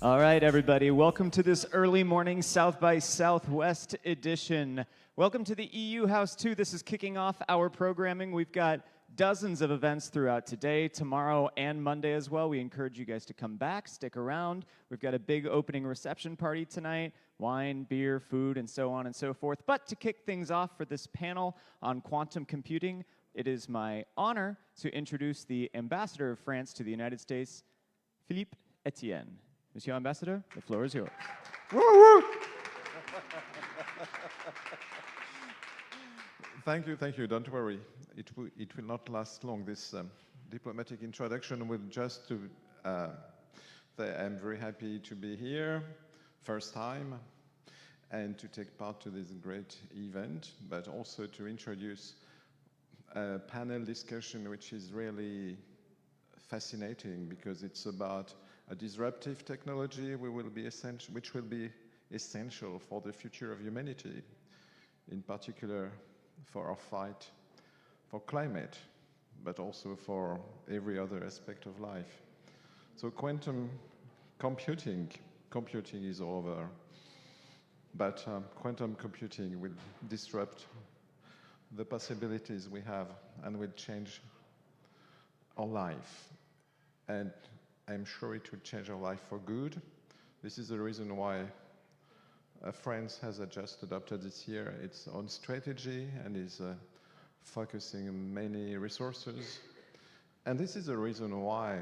All right, everybody, welcome to this early morning South by Southwest edition. Welcome to the EU House 2. This is kicking off our programming. We've got dozens of events throughout today, tomorrow, and Monday as well. We encourage you guys to come back, stick around. We've got a big opening reception party tonight, wine, beer, food, and so on and so forth. But to kick things off for this panel on quantum computing, it is my honor to introduce the Ambassador of France to the United States, Philippe Etienne. Monsieur Ambassador, the floor is yours. Woo woo! Thank you. Don't worry. It will not last long. This diplomatic introduction will just to say I'm very happy to be here, first time, and to take part to this great event, but also to introduce a panel discussion which is really fascinating because it's about a disruptive technology which will be essential for the future of humanity, in particular for our fight for climate, but also for every other aspect of life. So quantum computing is over, but quantum computing will disrupt the possibilities we have and will change our life. And I'm sure it will change our life for good. This is the reason why France has just adopted this year its own strategy and is focusing on many resources. And this is the reason why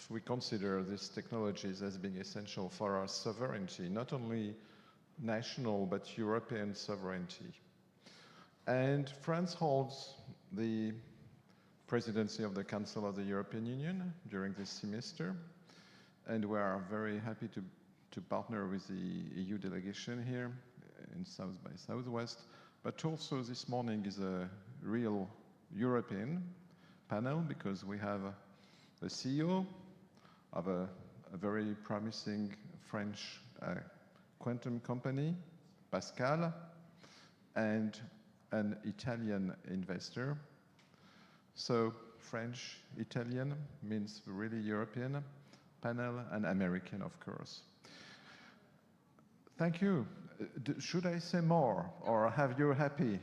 we consider these technologies as being essential for our sovereignty, not only national but European sovereignty. And France holds the presidency of the Council of the European Union during this semester, and we are very happy to partner with the EU delegation here in South by Southwest, but also this morning is a real European panel because we have the CEO of a very promising French quantum company, Pascal, and an Italian investor. So French, Italian means really European panel and American, of course. Thank you. Should I say more or have you happy?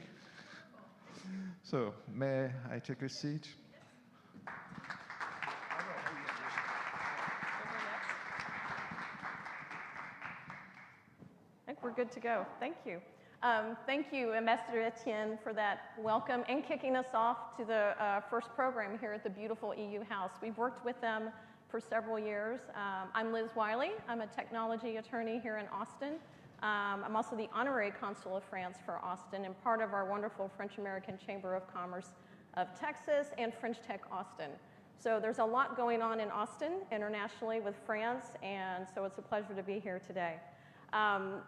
So may I take a seat? I think we're good to go. Thank you. Thank you, Ambassador Etienne, for that welcome and kicking us off to the first program here at the beautiful EU House. We've worked with them for several years. I'm Liz Wiley. I'm a technology attorney here in Austin. I'm also the Honorary Consul of France for Austin and part of our wonderful French-American Chamber of Commerce of Texas and French Tech Austin. So there's a lot going on in Austin internationally with France, and so it's a pleasure to be here today.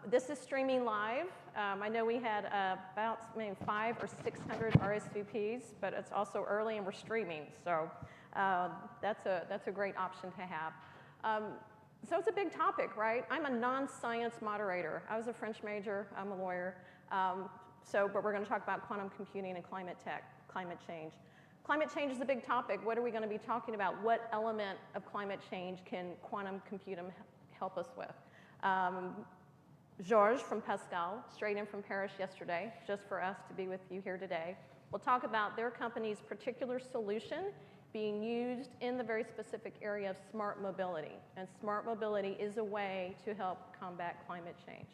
This is streaming live. I know we had about maybe 500 or 600 RSVPs, but it's also early and we're streaming, so that's a great option to have. So it's a big topic, right? I'm a non-science moderator. I was a French major. I'm a lawyer. But we're going to talk about quantum computing and climate change. Climate change is a big topic. What are we going to be talking about? What element of climate change can quantum computing help us with? Georges from Pascal, straight in from Paris yesterday, just for us to be with you here today. We'll talk about their company's particular solution being used in the very specific area of smart mobility. And smart mobility is a way to help combat climate change.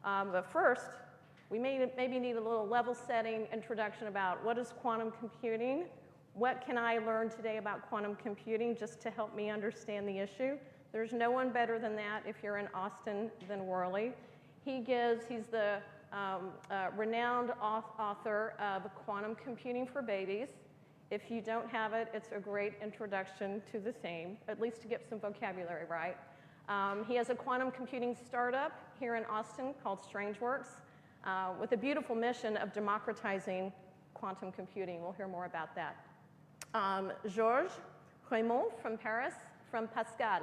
But first, we maybe need a little level-setting introduction about what is quantum computing, what can I learn today about quantum computing just to help me understand the issue. There's no one better than that if you're in Austin than Worley. He's the renowned author of Quantum Computing for Babies. If you don't have it, it's a great introduction to the theme, at least to get some vocabulary right. He has a quantum computing startup here in Austin called StrangeWorks with a beautiful mission of democratizing quantum computing. We'll hear more about that. Georges Raymond from Paris, from Pascal.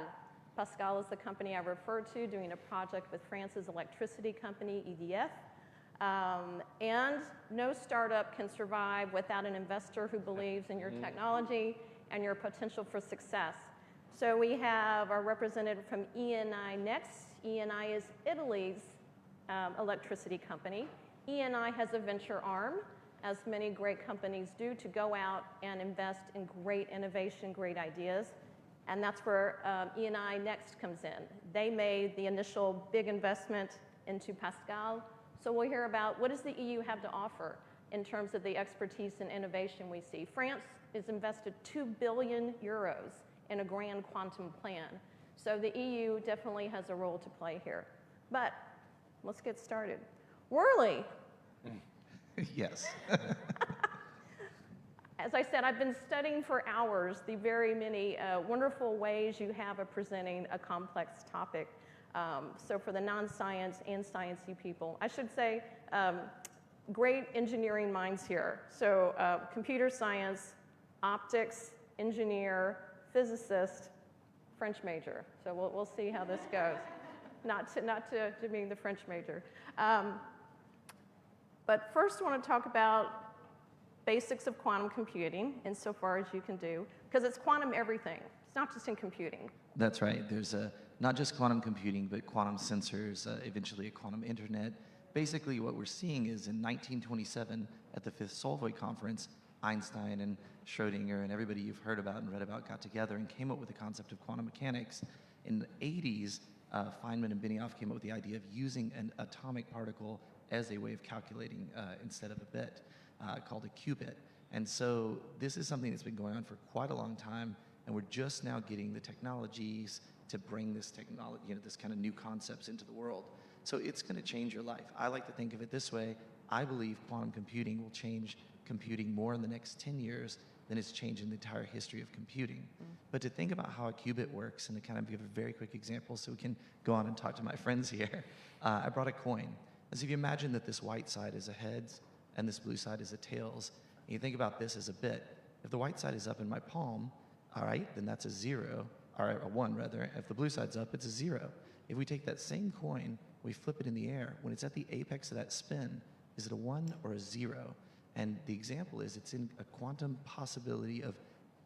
Pascal is the company I referred to, doing a project with France's electricity company, EDF. And no startup can survive without an investor who believes in your technology and your potential for success. So we have our representative from ENI next. ENI is Italy's electricity company. ENI has a venture arm, as many great companies do, to go out and invest in great innovation, great ideas. And that's where ENI Next comes in. They made the initial big investment into Pascal. So we'll hear about what does the EU have to offer in terms of the expertise and innovation we see. France has invested 2 billion euros in a grand quantum plan. So the EU definitely has a role to play here. But let's get started. Worley. Yes. As I said, I've been studying for hours the very many wonderful ways you have of presenting a complex topic. So for the non-science and sciencey people, I should say great engineering minds here. So computer science, optics, engineer, physicist, French major. So we'll see how this goes. Not to being the French major. But first I want to talk about basics of quantum computing insofar as you can do, because it's quantum everything. It's not just in computing. That's right. There's not just quantum computing, but quantum sensors, eventually a quantum internet. Basically, what we're seeing is in 1927 at the 5th Solvay Conference, Einstein and Schrödinger and everybody you've heard about and read about got together and came up with the concept of quantum mechanics. In the 80s, Feynman and Benioff came up with the idea of using an atomic particle as a way of calculating instead of a bit. Called a qubit. And so this is something that's been going on for quite a long time, and we're just now getting the technologies to bring this technology, this kind of new concepts into the world. So it's going to change your life. I like to think of it this way. I believe quantum computing will change computing more in the next 10 years than it's changed in the entire history of computing. But to think about how a qubit works, and to kind of give a very quick example so we can go on and talk to my friends here, I brought a coin. And so if you imagine that this white side is a heads, and this blue side is a tails. And you think about this as a bit. If the white side is up in my palm, all right, then that's a 0, or a 1 rather. If the blue side's up, it's a 0. If we take that same coin, we flip it in the air, when it's at the apex of that spin, is it a 1 or a 0? And the example is it's in a quantum possibility of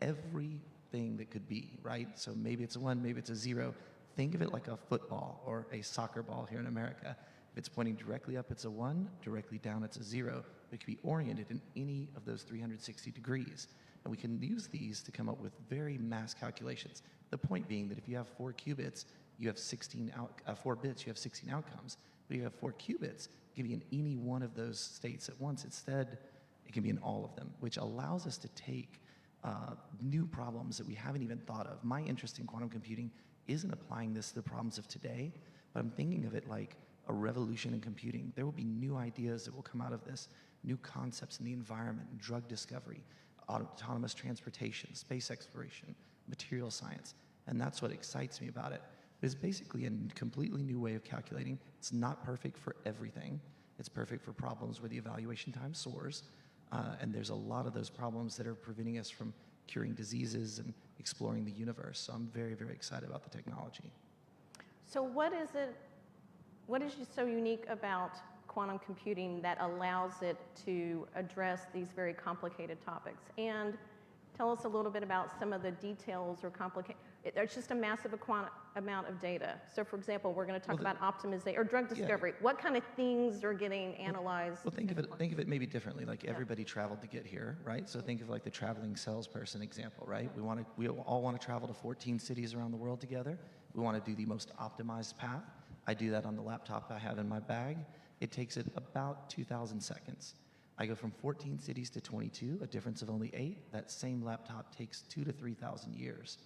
everything that could be, right? So maybe it's a 1, maybe it's a 0. Think of it like a football or a soccer ball here in America. If it's pointing directly up, it's a 1, directly down, it's a 0. It can be oriented in any of those 360 degrees. And we can use these to come up with very mass calculations. The point being that if you have 4 qubits, you have 4 bits, you have 16 outcomes. But if you have 4 qubits, it can be in any one of those states at once. Instead, it can be in all of them, which allows us to take new problems that we haven't even thought of. My interest in quantum computing isn't applying this to the problems of today, but I'm thinking of it like a revolution in computing. There will be new ideas that will come out of this, new concepts in the environment, drug discovery, autonomous transportation, space exploration, material science, and that's what excites me about it. It's basically a completely new way of calculating. It's not perfect for everything. It's perfect for problems where the evaluation time soars, and there's a lot of those problems that are preventing us from curing diseases and exploring the universe. So I'm very, very excited about the technology. So what is so unique about quantum computing that allows it to address these very complicated topics? And tell us a little bit about some of the details or there's just a massive amount of data. So for example, we're going to talk about optimization or drug discovery. Yeah. What kind of things are getting analyzed? Well, think of it maybe differently. Like everybody traveled to get here, right? So think of like the traveling salesperson example, right? We all want to travel to 14 cities around the world together. We want to do the most optimized path. I do that on the laptop I have in my bag. It takes it about 2,000 seconds. I go from 14 cities to 22, a difference of only 8. That same laptop takes 2,000 to 3,000 years.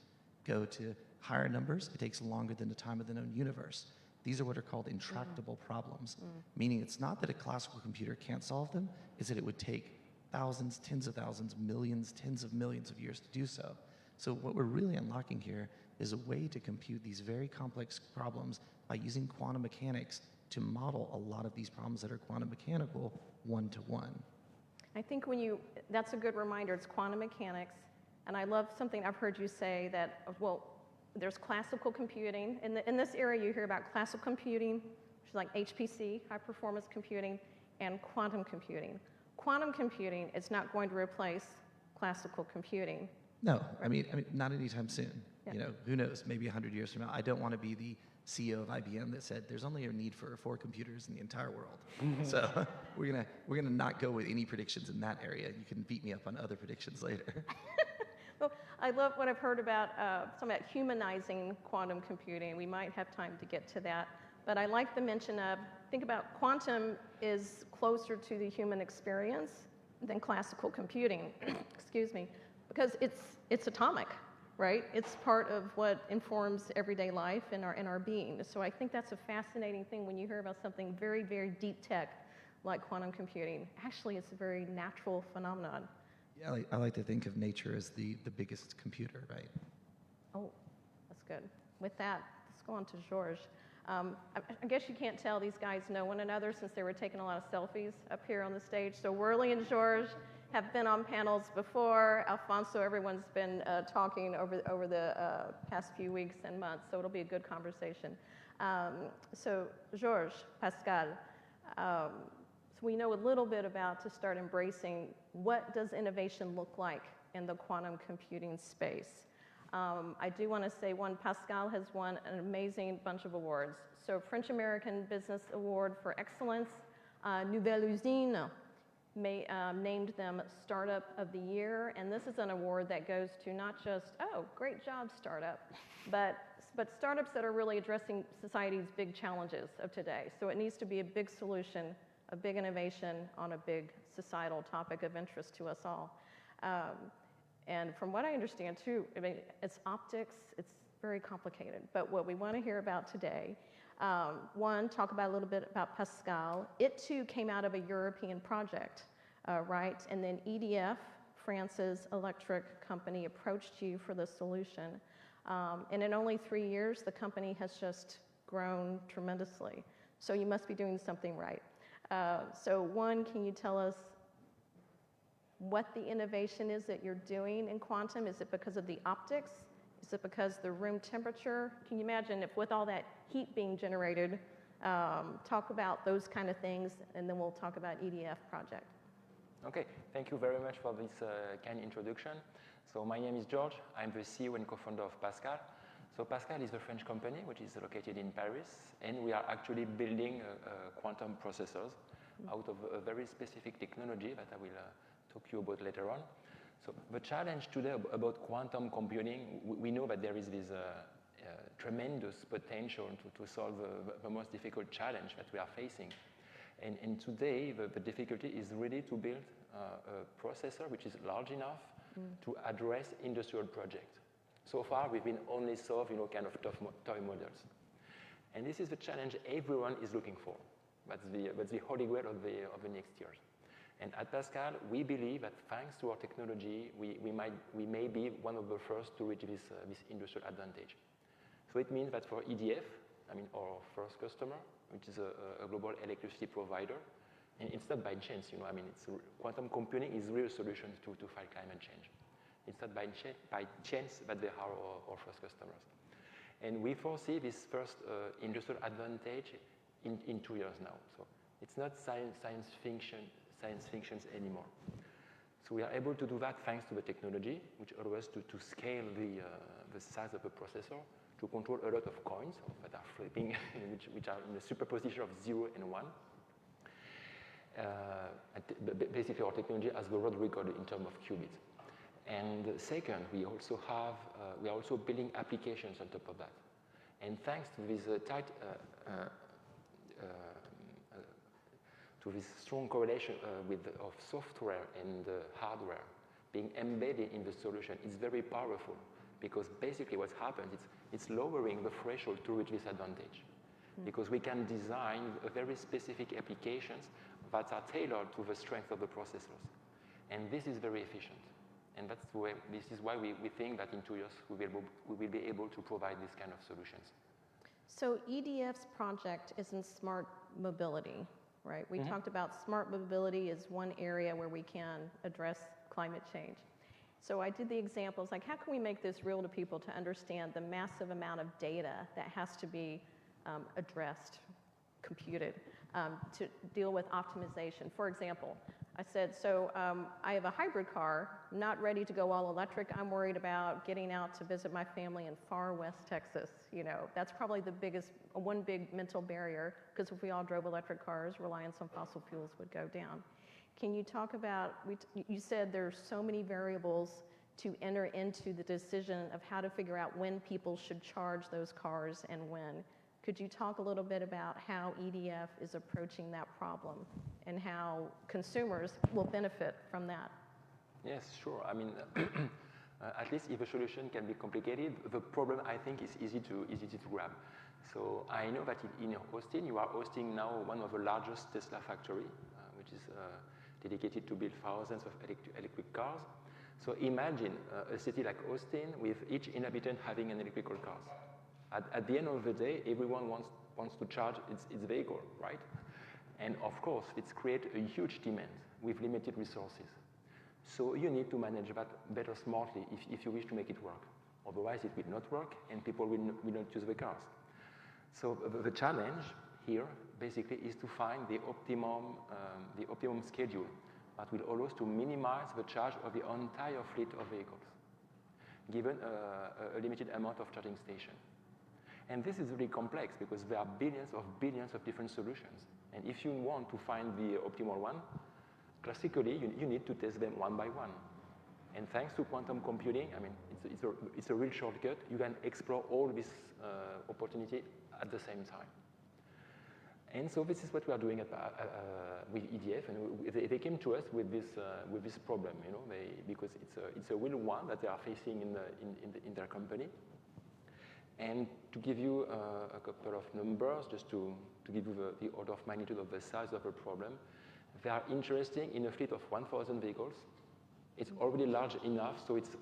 Go to higher numbers, it takes longer than the time of the known universe. These are what are called intractable problems, meaning it's not that a classical computer can't solve them, it's that it would take thousands, tens of thousands, millions, tens of millions of years to do so. So what we're really unlocking here is a way to compute these very complex problems by using quantum mechanics to model a lot of these problems that are quantum mechanical one-to-one. I think that's a good reminder, it's quantum mechanics. And I love something I've heard you say that, well, there's classical computing. In this area, you hear about classical computing, which is like HPC, high performance computing, and quantum computing. Quantum computing is not going to replace classical computing. No, I mean, not anytime soon. Yeah. You know, who knows, maybe 100 years from now. I don't want to be the CEO of IBM that said there's only a need for 4 computers in the entire world. So we're gonna not go with any predictions in that area. You can beat me up on other predictions later. Well, I love what I've heard about something about humanizing quantum computing. We might have time to get to that. But I like the mention of, think about quantum is closer to the human experience than classical computing, excuse me, because it's atomic, right? It's part of what informs everyday life and our being. So I think that's a fascinating thing when you hear about something very, very deep tech like quantum computing. Actually, it's a very natural phenomenon. Yeah, I like to think of nature as the biggest computer, right? Oh, that's good. With that, let's go on to Georges. I guess you can't tell these guys know one another since they were taking a lot of selfies up here on the stage. So Worley and Georges have been on panels before. Alfonso, everyone's been talking over the past few weeks and months, so it'll be a good conversation. So Georges, Pascal, so we know a little bit about, to start embracing, what does innovation look like in the quantum computing space? I do want to say Pascal has won an amazing bunch of awards. So French-American Business Award for Excellence, Nouvelle Usine named them Startup of the Year, and this is an award that goes to not just, oh, great job, startup, but startups that are really addressing society's big challenges of today. So it needs to be a big solution, a big innovation on a big societal topic of interest to us all. And from what I understand too, I mean, it's optics, it's very complicated. But what we want to hear about today, talk about a little bit about Pascal. It too came out of a European project, right? And then EDF, France's electric company, approached you for the solution. And in only 3 years, the company has just grown tremendously. So you must be doing something right. So can you tell us what the innovation is that you're doing in quantum? Is it because of the optics? Is it because the room temperature? Can you imagine if with all that heat being generated, talk about those kind of things, and then we'll talk about EDF project. Okay, thank you very much for this kind introduction. So my name is George. I'm the CEO and co-founder of Pascal. So Pascal is a French company which is located in Paris, and we are actually building quantum processors out of a very specific technology that I will talk to you about later on. So the challenge today about quantum computing, we know that there is this tremendous potential to solve the most difficult challenge that we are facing. And today, the difficulty is really to build a processor which is large enough to address industrial projects. So far, we've been only solving kind of toy models. And this is the challenge everyone is looking for. That's the holy grail of the next years. And at Pascal, we believe that thanks to our technology, we may be one of the first to reach this industrial advantage. So it means that for EDF, our first customer, which is a global electricity provider, and it's not by chance, quantum computing is a real solution to fight climate change. It's not by chance that they are our first customers. And we foresee this first industrial advantage in 2 years now. So it's not science fiction anymore. So we are able to do that thanks to the technology, which allows us to scale the size of the processor, to control a lot of coins that are flipping, which are in the superposition of 0 and 1. Basically, our technology has the world record in terms of qubits. And second, we are also building applications on top of that. And thanks to this strong correlation of software and hardware being embedded in the solution, it's very powerful. Because basically what happens, it's lowering the threshold to reach this advantage. Because we can design very specific applications that are tailored to the strength of the processors. And this is very efficient. And this is why we think that in 2 years we will be able to provide this kind of solutions. So EDF's project is in smart mobility, right? We talked about smart mobility as one area where we can address climate change. So I did the examples, like how can we make this real to people to understand the massive amount of data that has to be addressed, computed, to deal with optimization. For example, I said, so I have a hybrid car, not ready to go all electric. I'm worried about getting out to visit my family in far West Texas. You know, that's probably the biggest, one big mental barrier, because if we all drove electric cars, reliance on fossil fuels would go down. Can you talk about, you said there's so many variables to enter into the decision of how to figure out when people should charge those cars and when. Could you talk a little bit about how EDF is approaching that problem and how consumers will benefit from that? Yes, sure. I mean, at least if a solution can be complicated, the problem I think is easy to grab. So I know that in Austin, you are hosting now one of the largest Tesla factory, which is dedicated to build thousands of electric cars. So imagine a city like Austin with each inhabitant having an electrical car. At the end of the day, everyone wants to charge its vehicle, right? And of course, it's create a huge demand with limited resources. So you need to manage that better smartly if you wish to make it work. Otherwise, it will not work, and people will not use the cars. So the challenge here, basically, is to find the optimum schedule that will allow us to minimize the charge of the entire fleet of vehicles, given a limited amount of charging stations. And this is really complex because there are billions of different solutions. And if you want to find the optimal one, classically, you need to test them one by one. And thanks to quantum computing, I mean, it's a real shortcut. You can explore all this opportunity at the same time. And so this is what we are doing with EDF, and they came to us with this problem, you know, because it's a real one that they are facing in their company. And to give you a couple of numbers, just to give you the order of magnitude of the size of the problem, they are interested in a fleet of 1,000 vehicles. It's already large enough, so it's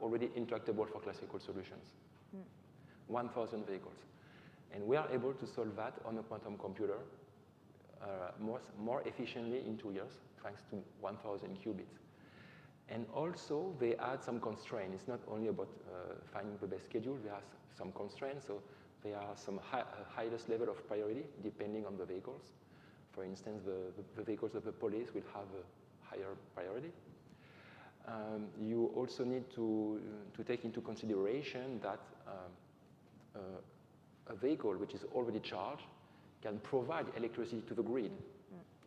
already intractable for classical solutions. 1,000 vehicles. And we are able to solve that on a quantum computer more efficiently in 2 years, thanks to 1,000 qubits. And also, they add some constraints. It's not only about finding the best schedule, there are some constraints. So there are some highest level of priority depending on the vehicles. For instance, the vehicles of the police will have a higher priority. You also need to take into consideration that a vehicle which is already charged can provide electricity to the grid.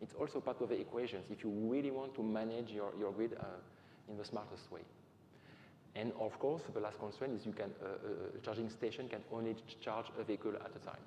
It's also part of the equations if you really want to manage your grid in the smartest way. And of course, the last constraint is a charging station can only charge a vehicle at a time.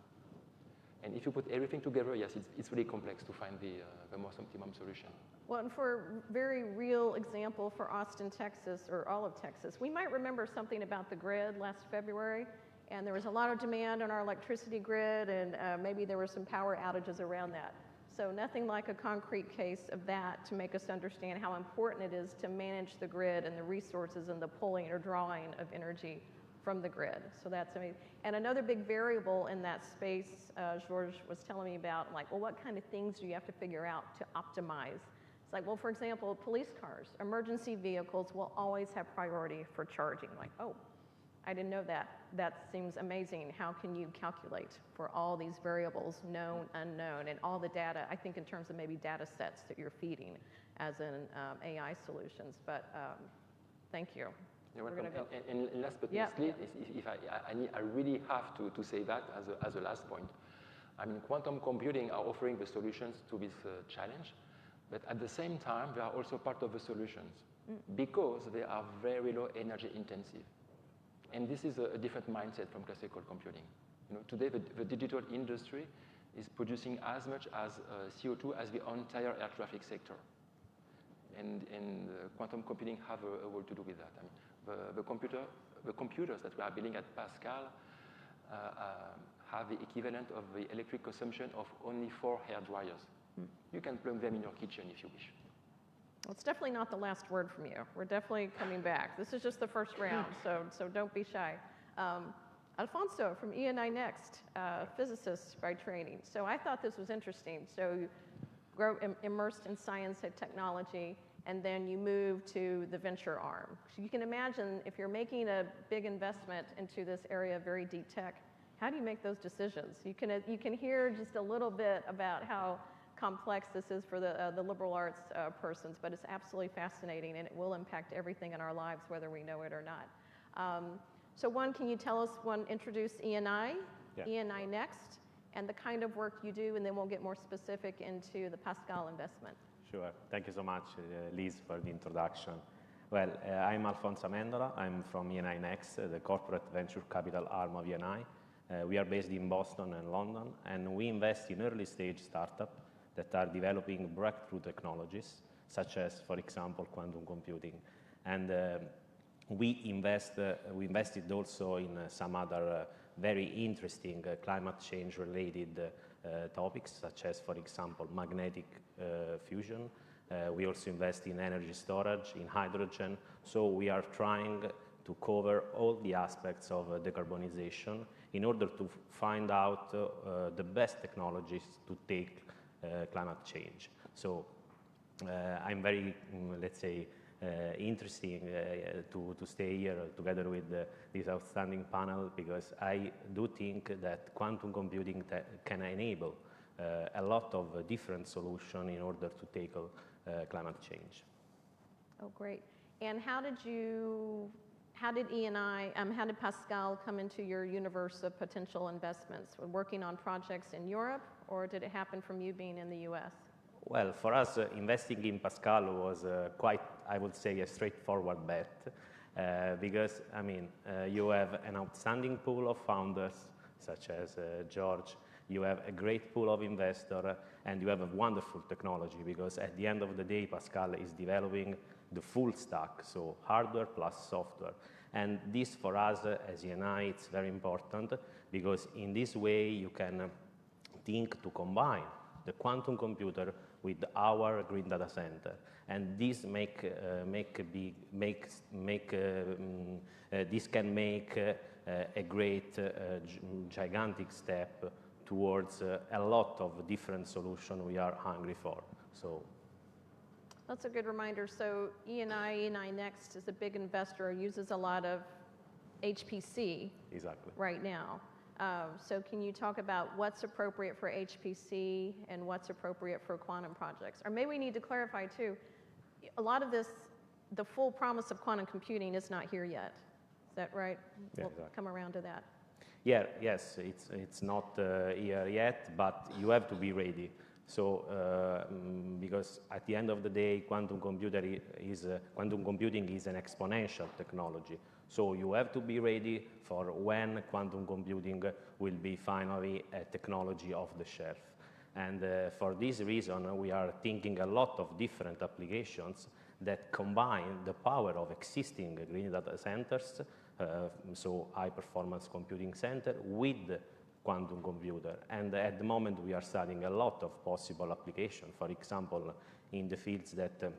And if you put everything together, yes, it's really complex to find the most optimum solution. Well, and for a very real example for Austin, Texas, or all of Texas, we might remember something about the grid last February, and there was a lot of demand on our electricity grid, and maybe there were some power outages around that. So nothing like a concrete case of that to make us understand how important it is to manage the grid and the resources and the pulling or drawing of energy from the grid. So that's amazing. And another big variable in that space, George was telling me about, like, well, what kind of things do you have to figure out to optimize? It's like, well, for example, police cars, emergency vehicles will always have priority for charging. Like, oh, I didn't know that. That seems amazing. How can you calculate for all these variables, known, unknown, and all the data, I think in terms of maybe data sets that you're feeding as in AI solutions. But thank you. You're We're welcome. gonna go. And last but not least, if I really have to say that as a last point. I mean, quantum computing are offering the solutions to this challenge, but at the same time, they are also part of the solutions because they are very low energy intensive. And this is a different mindset from classical computing. You know, today, the digital industry is producing as much as CO2 as the entire air traffic sector. And quantum computing have a role to do with that. I mean, the computers that we are building at Pascal have the equivalent of the electric consumption of only 4 hair dryers. You can plug them in your kitchen if you wish. Well, it's definitely not the last word from you. We're definitely coming back. This is just the first round, so don't be shy. Alfonso from E&I Next, physicist by training. So I thought this was interesting. So you grow immersed in science and technology, and then you move to the venture arm. So you can imagine if you're making a big investment into this area of very deep tech, how do you make those decisions? You can hear just a little bit about how complex this is for the liberal arts persons, but it's absolutely fascinating, and it will impact everything in our lives, whether we know it or not. So one, can you tell us, introduce E&I, Yeah. E&I Next, and the kind of work you do, and then we'll get more specific into the Pascal investment. Sure. Thank you so much, Liz, for the introduction. Well, I'm Alfonso Amendola. I'm from E&I Next, the corporate venture capital arm of E&I. We are based in Boston and London, and we invest in early stage startups that are developing breakthrough technologies, such as, for example, quantum computing. And we invested also in some other very interesting climate change related topics, such as, for example, magnetic fusion. We also invest in energy storage, in hydrogen. So we are trying to cover all the aspects of decarbonization in order to find out the best technologies to take climate change. So I'm very, let's say, interesting to stay here together with this outstanding panel, because I do think that quantum computing can enable a lot of different solutions in order to tackle climate change. Oh, great. And how did E&I, how did Pascal come into your universe of potential investments? Working on projects in Europe, or did it happen from you being in the US? Well, for us, investing in Pascal was quite, I would say, a straightforward bet, because, I mean, you have an outstanding pool of founders, such as George. You have a great pool of investors, and you have a wonderful technology, because at the end of the day, Pascal is developing the full stack, so hardware plus software. And this, for us, as E&I, it's very important, because in this way, you can think to combine the quantum computer with our green data center, and this this can make a great, gigantic step towards a lot of different solutions we are hungry for. So that's a good reminder. So E&I Next is a big investor, uses a lot of HPC exactly right now. So can you talk about what's appropriate for HPC and what's appropriate for quantum projects? Or maybe we need to clarify too, a lot of this, the full promise of quantum computing is not here yet. Is that right? Yeah, we'll exactly. come around to that. yeah, yes, it's not here yet, but you have to be ready. So because at the end of the day, quantum computing is an exponential technology. So you have to be ready for when quantum computing will be finally a technology off the shelf. And for this reason, we are thinking a lot of different applications that combine the power of existing green data centers, so high performance computing center, with quantum computer. And at the moment, we are studying a lot of possible applications, for example, in the fields that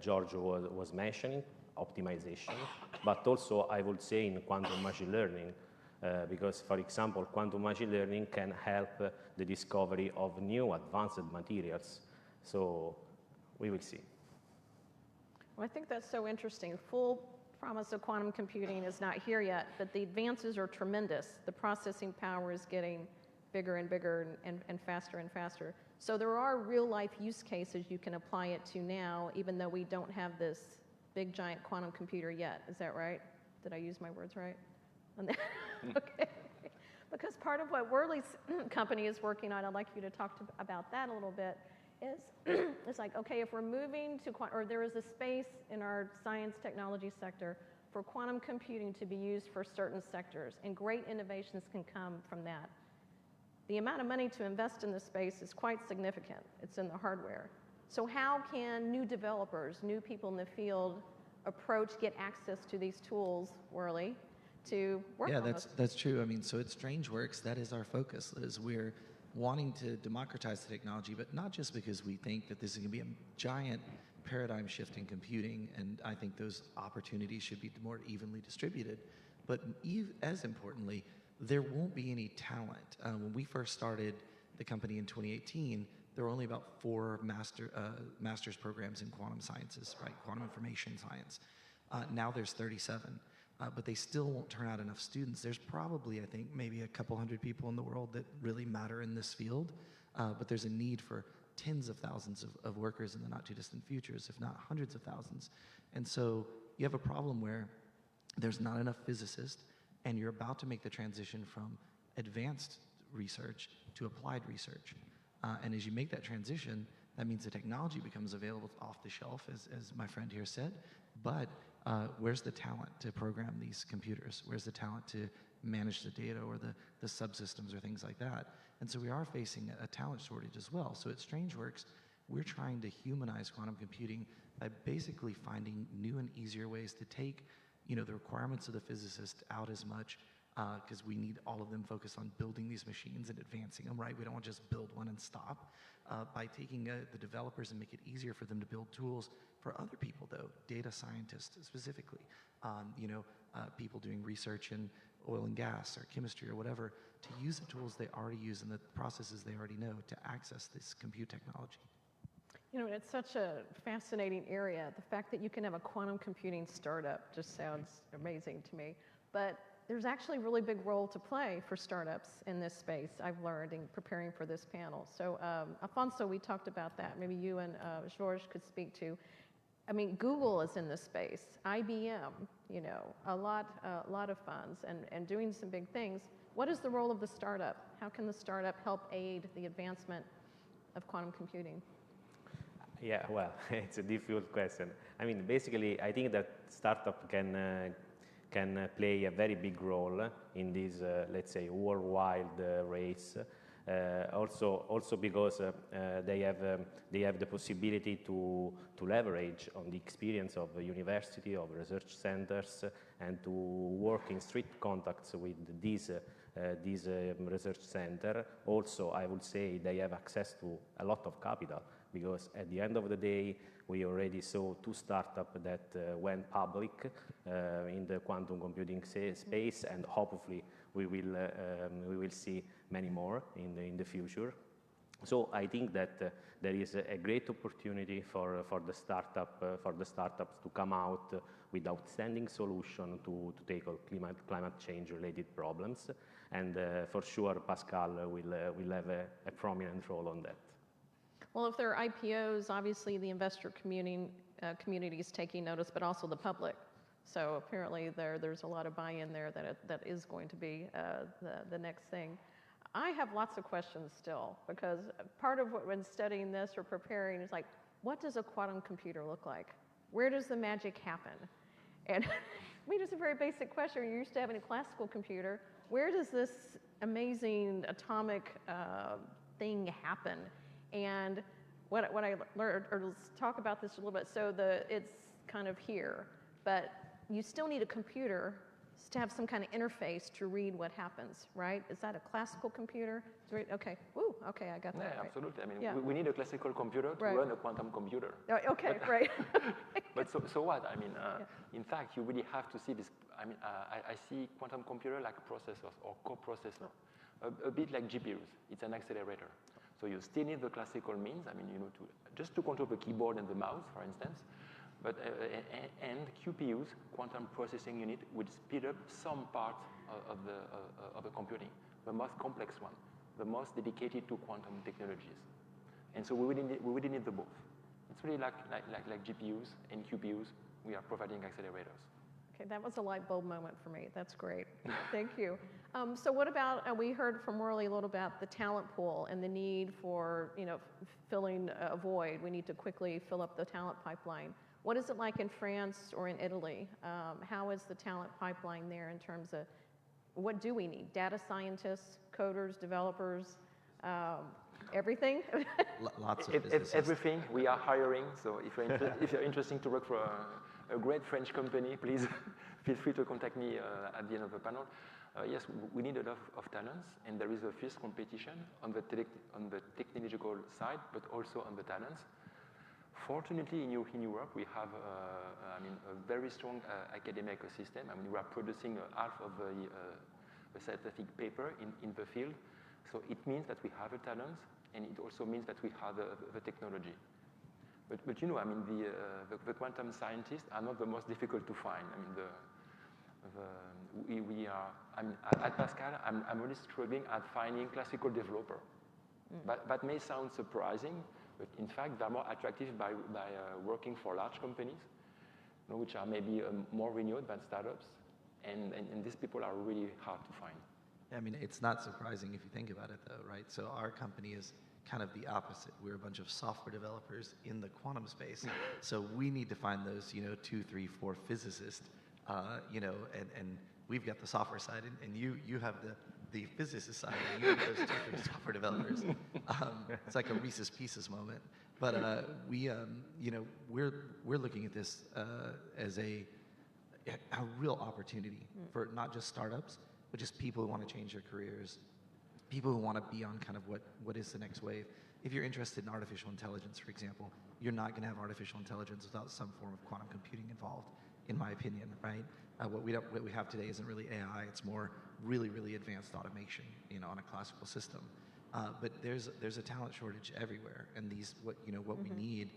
George was mentioning, optimization, but also I would say in quantum machine learning, because, for example, quantum machine learning can help the discovery of new advanced materials. So we will see. Well, I think that's so interesting. Full promise of quantum computing is not here yet, but the advances are tremendous. The processing power is getting bigger and bigger and faster and faster. So there are real life use cases you can apply it to now, even though we don't have this big giant quantum computer yet. Is that right? Did I use my words right? Okay. Because part of what Worley's company is working on, I'd like you to talk about that a little bit, is it's like, okay, if we're moving to, or there is a space in our science technology sector for quantum computing to be used for certain sectors, and great innovations can come from that. The amount of money to invest in this space is quite significant. It's in the hardware. So how can new developers, new people in the field get access to these tools, Worley, to work on those? That's true. I mean, so at StrangeWorks, that is our focus, is we're wanting to democratize the technology, but not just because we think that this is going to be a giant paradigm shift in computing, and I think those opportunities should be more evenly distributed, but as importantly, there won't be any talent. When we first started the company in 2018, there were only about 4 master's programs in quantum sciences, right? Quantum information science. Now there's 37. But they still won't turn out enough students. There's probably, I think, maybe a couple hundred people in the world that really matter in this field. but there's a need for tens of thousands of workers in the not too distant futures, if not hundreds of thousands. And so you have a problem where there's not enough physicists, and you're about to make the transition from advanced research to applied research. And as you make that transition, that means the technology becomes available off the shelf, as my friend here said, but where's the talent to program these computers? Where's the talent to manage the data or the subsystems or things like that? And so we are facing a talent shortage as well. So at StrangeWorks, we're trying to humanize quantum computing by basically finding new and easier ways to take, the requirements of the physicist out as much, because we need all of them focused on building these machines and advancing them, right? We don't want to just build one and stop. By taking the developers and make it easier for them to build tools for other people, though, data scientists specifically, people doing research in oil and gas or chemistry or whatever, to use the tools they already use and the processes they already know to access this compute technology. It's such a fascinating area. The fact that you can have a quantum computing startup just sounds amazing to me. But there's actually a really big role to play for startups in this space, I've learned in preparing for this panel. So, Alfonso, we talked about that. Maybe you and Georges could speak to. Google is in this space, IBM, a lot of funds and doing some big things. What is the role of the startup? How can the startup help aid the advancement of quantum computing? Yeah, well, it's a difficult question. Basically, I think that startup can play a very big role in this, let's say, worldwide race. Also because they have the possibility to leverage on the experience of the university, of research centers, and to work in strict contacts with these research center. Also, I would say they have access to a lot of capital, because at the end of the day, we already saw 2 startups that went public in the quantum computing space, and hopefully we will see many more in the future. So I think that there is a great opportunity for the startups to come out with outstanding solution to tackle climate change related problems, and for sure Pascal will have a prominent role on that. Well, if there are IPOs, obviously the investor community is taking notice, but also the public. So apparently there's a lot of buy-in there that is going to be the next thing. I have lots of questions still, because part of what when studying this or preparing is like, what does a quantum computer look like? Where does the magic happen? And it's a very basic question. You're used to having a classical computer. Where does this amazing atomic thing happen? And what I learned, or let's talk about this a little bit. So it's kind of here, but you still need a computer to have some kind of interface to read what happens, right? Is that a classical computer? Okay, okay, I got that. Yeah, right. absolutely. We need a classical computer to run a quantum computer. Okay, right. But so what? In fact, you really have to see this. I see quantum computer like processors or coprocessor, a bit like GPUs. It's an accelerator. So you still need the classical means. Just to control the keyboard and the mouse, for instance. But and QPUs, quantum processing unit, would speed up some part of the computing, the most complex one, the most dedicated to quantum technologies. And so we really need the both. It's really like GPUs and QPUs. We are providing accelerators. Okay, that was a light bulb moment for me. That's great. Thank you. So what about, we heard from Morley a little about the talent pool and the need for, filling a void. We need to quickly fill up the talent pipeline. What is it like in France or in Italy? How is the talent pipeline there in terms of what do we need? Data scientists, coders, developers, everything? Lots of physicists. Everything. We are hiring. So if you're interested to work for a great French company, please feel free to contact me at the end of the panel. Yes, we need a lot of talents, and there is a fierce competition on the technological side, but also on the talents. Fortunately, in Europe, we have a very strong academic ecosystem. We are producing half of the scientific paper in the field. So it means that we have the talents, and it also means that we have the technology. But the quantum scientists are not the most difficult to find. At Pascal, I'm really struggling at finding classical developer. That may sound surprising, but in fact, they're more attractive by working for large companies, which are maybe more renewed than startups. And these people are really hard to find. I mean, it's not surprising if you think about it, though, right? So our company is kind of the opposite. We're a bunch of software developers in the quantum space. So we need to find those, 2, 3, 4 physicists, and we've got the software side, and you have the physicist side, and you have those 2, 3 software developers. It's like a Reese's Pieces moment. But we're looking at this as a real opportunity for not just startups, but just people who want to change their careers, people who want to be on kind of what is the next wave. If you're interested in artificial intelligence, for example, you're not going to have artificial intelligence without some form of quantum computing involved, in my opinion, right? What we have today isn't really AI; it's more really, really advanced automation, on a classical system. But there's a talent shortage everywhere, and what we need.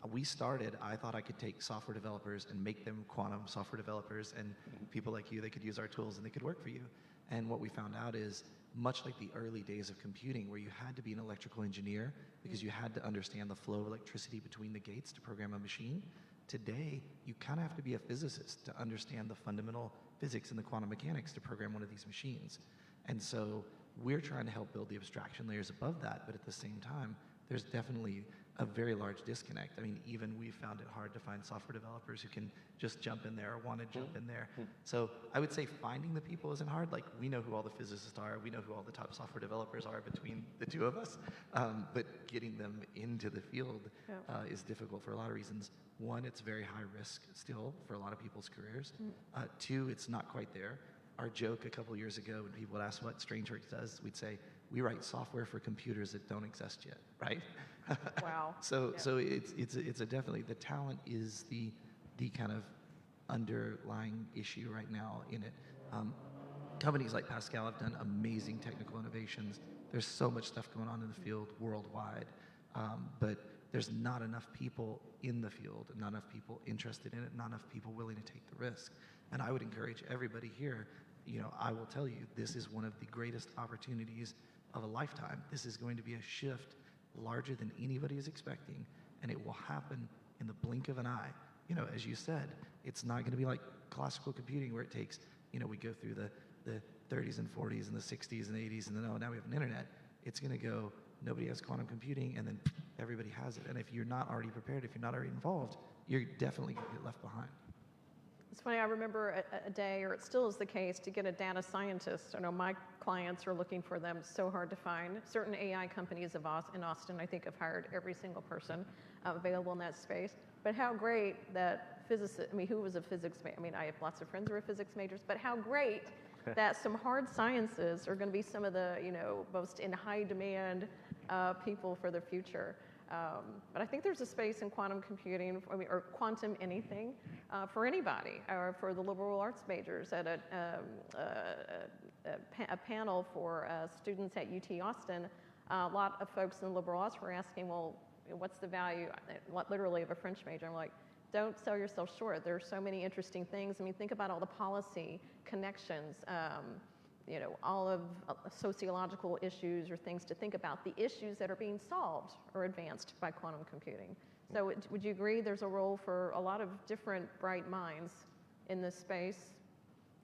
I thought I could take software developers and make them quantum software developers, and people like you, they could use our tools and they could work for you. And what we found out is, much like the early days of computing, where you had to be an electrical engineer because you had to understand the flow of electricity between the gates to program a machine, today you kind of have to be a physicist to understand the fundamental physics and the quantum mechanics to program one of these machines. And so we're trying to help build the abstraction layers above that, but at the same time, there's definitely a very large disconnect. I mean, even we found it hard to find software developers who can just jump in there or want to jump in there. So I would say finding the people isn't hard. Like, we know who all the physicists are. We know who all the top software developers are between the two of us. But getting them into the field is difficult for a lot of reasons. One, it's very high risk still for a lot of people's careers. 2, it's not quite there. Our joke a couple years ago, when people would ask what Strangeworks does, we'd say, we write software for computers that don't exist yet, right? Wow. So it's a definitely, the talent is the kind of underlying issue right now in it. Companies like Pascal have done amazing technical innovations. There's so much stuff going on in the field worldwide, but there's not enough people in the field, and not enough people interested in it, not enough people willing to take the risk. And I would encourage everybody here, I will tell you, this is one of the greatest opportunities of a lifetime. This is going to be a shift larger than anybody is expecting, and it will happen in the blink of an eye. As you said, it's not going to be like classical computing where it takes, we go through the 30s and 40s and the 60s and 80s, and then, now we have an internet. It's going to go, nobody has quantum computing, and then everybody has it. And if you're not already prepared, if you're not already involved, you're definitely going to get left behind. It's funny, I remember a day, or it still is the case, to get a data scientist. I know my clients are looking for them, so hard to find. Certain AI companies in Austin, I think, have hired every single person available in that space. But how great that physicists, who was a physics major? I have lots of friends who are physics majors, but how great that some hard sciences are going to be some of the, most in high demand people for the future. But I think there's a space in quantum computing, or quantum anything, for anybody, or for the liberal arts majors. At a panel for students at UT Austin, a lot of folks in the liberal arts were asking, well, what's the value, literally, of a French major? I'm like, don't sell yourself short. There are so many interesting things. Think about all the policy connections, all of sociological issues or things to think about, the issues that are being solved or advanced by quantum computing. So would you agree there's a role for a lot of different bright minds in this space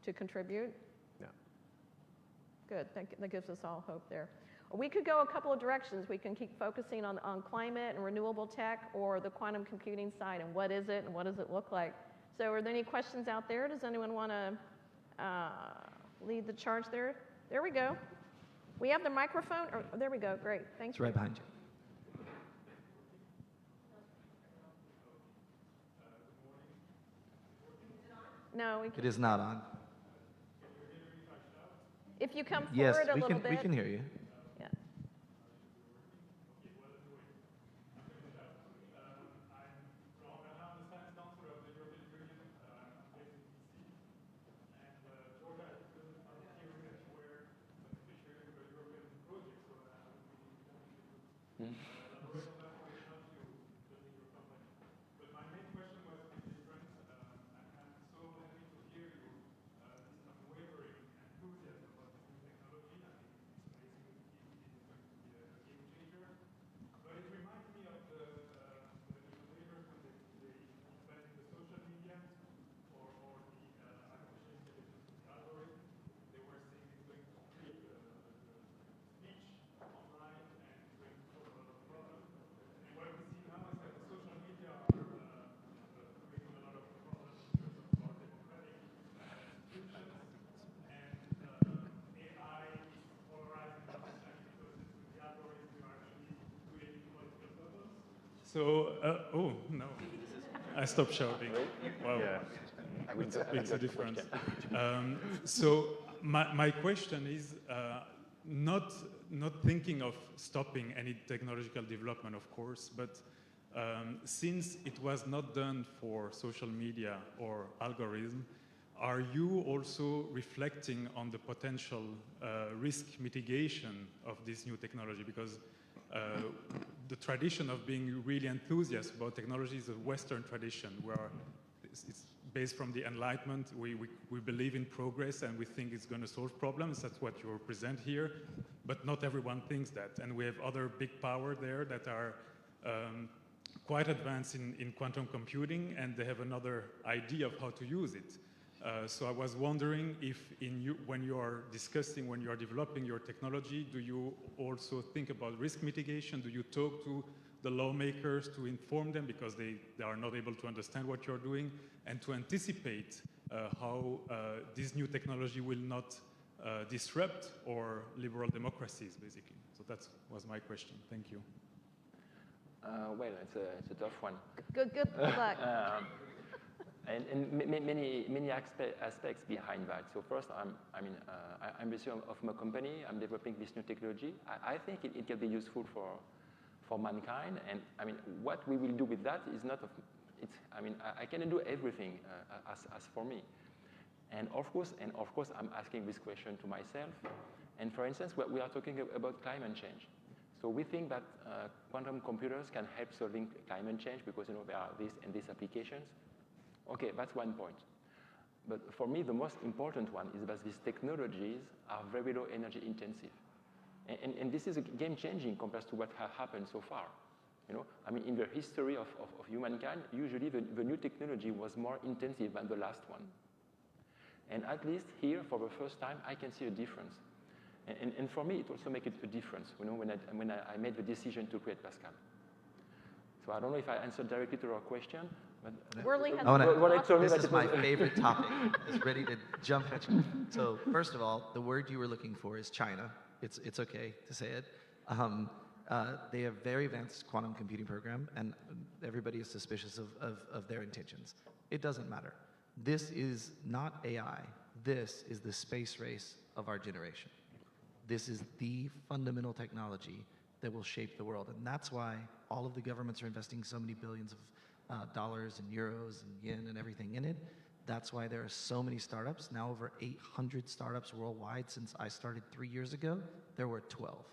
to contribute? Yeah. Good, that gives us all hope there. We could go a couple of directions. We can keep focusing on climate and renewable tech, or the quantum computing side, and what is it and what does it look like? So are there any questions out there? Does anyone want to lead the charge there? There we go. We have the microphone. There we go. Great. Thanks. It's right behind you. No, It is not on. if you come Yes, forward a little bit. we can hear you. Yeah. Oh, no. I stopped shouting. Wow. Yeah. Makes a difference. So my question is not thinking of stopping any technological development, of course, but since it was not done for social media or algorithm, are you also reflecting on the potential risk mitigation of this new technology? Because the tradition of being really enthusiastic about technology is a Western tradition where it's based from the Enlightenment. We believe in progress and we think it's going to solve problems. That's what you present here. But not everyone thinks that. And we have other big power there that are quite advanced in quantum computing, and they have another idea of how to use it. So I was wondering if when you are developing your technology, do you also think about risk mitigation? Do you talk to the lawmakers to inform them because they are not able to understand what you're doing, and to anticipate how this new technology will not disrupt our liberal democracies, basically? So that was my question. Thank you. Well, it's a tough one. Good luck. And many aspects behind that. So first, I'm the CEO of my company. I'm developing this new technology. I think it can be useful for mankind. And I mean, what we will do with that is not of. I cannot do everything as for me. And of course, I'm asking this question to myself. And for instance, we are talking about climate change. So we think that quantum computers can help solving climate change because there are this and these applications. Okay, that's one point. But for me, the most important one is that these technologies are very low energy intensive. And this is game-changing compared to what has happened so far. In the history of humankind, usually the new technology was more intensive than the last one. And at least here, for the first time, I can see a difference. And for me, it also makes a difference, when I made the decision to create Pascal. So I don't know if I answered directly to your question, but Worley has this is my favorite topic. It's ready to jump at you. So first of all, the word you were looking for is China. It's okay to say it. They have very advanced quantum computing program, and everybody is suspicious of their intentions. It doesn't matter. This is not AI. This is the space race of our generation. This is the fundamental technology that will shape the world. And that's why all of the governments are investing so many billions of dollars and euros and yen and everything in it. That's why there are so many startups. Now over 800 startups worldwide. Since I started 3 years ago, there were 12.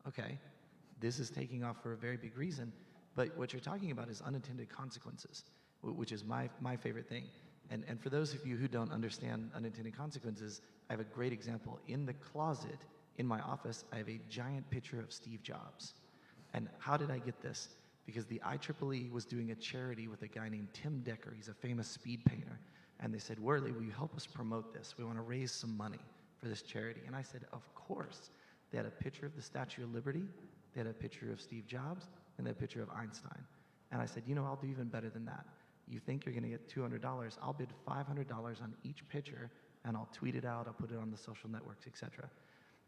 Okay, this is taking off for a very big reason. But what you're talking about is unintended consequences, which is my favorite thing. And for those of you who don't understand unintended consequences, I have a great example. In the closet in my office, I have a giant picture of Steve Jobs. And how did I get this? Because the IEEE was doing a charity with a guy named Tim Decker. He's a famous speed painter. And they said, Worley, will you help us promote this? We want to raise some money for this charity. And I said, of course. They had a picture of the Statue of Liberty. They had a picture of Steve Jobs. And they had a picture of Einstein. And I said, I'll do even better than that. You think you're going to get $200, I'll bid $500 on each picture, and I'll tweet it out, I'll put it on the social networks, etc.